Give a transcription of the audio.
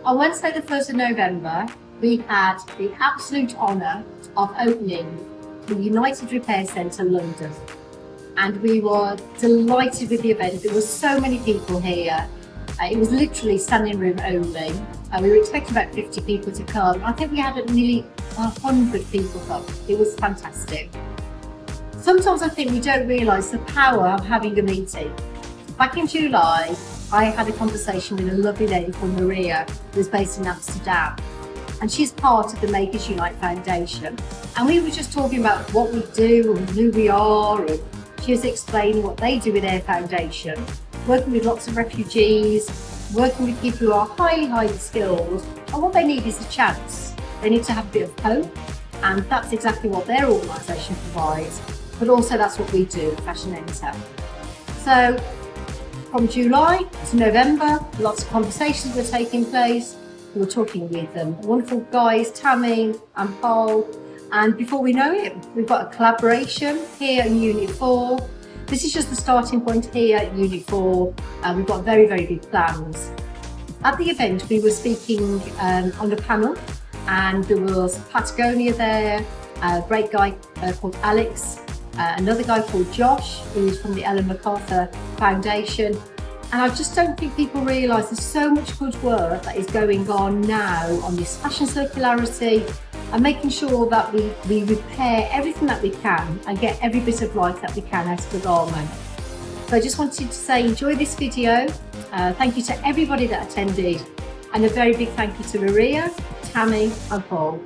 On Wednesday the 1st of November, we had the absolute honour of opening the United Repair Centre London. And we were delighted with the event. There were so many people here. It was literally standing room only. We were expecting about 50 people to come. I think we had nearly 100 people come. It was fantastic. Sometimes I think we don't realise the power of having a meeting. Back in July, I had a conversation with a lovely lady called Maria, who is based in Amsterdam. And she's part of the Makers Unite Foundation. And we were just talking about what we do and who we are, and she was explaining what they do with their foundation, working with lots of refugees, working with people who are highly skilled, and what they need is a chance. They need to have a bit of hope, and that's exactly what their organisation provides, but also that's what we do at Fashion Enter. So from July to November, lots of conversations were taking place. We were talking with wonderful guys, Tammy and Paul, and before we know it, we've got a collaboration here in Unit 4. This is just the starting point here at Unit 4, and we've got very big plans. At the event, we were speaking on a panel, and there was Patagonia there, a great guy called Alex, another guy called Josh, who's from the Ellen MacArthur Foundation. And I just don't think people realise there's so much good work that is going on now on this fashion circularity and making sure that we repair everything that we can and get every bit of life that we can out of the garment. So I just wanted to say enjoy this video. Thank you to everybody that attended, and a very big thank you to Maria, Tammy and Paul.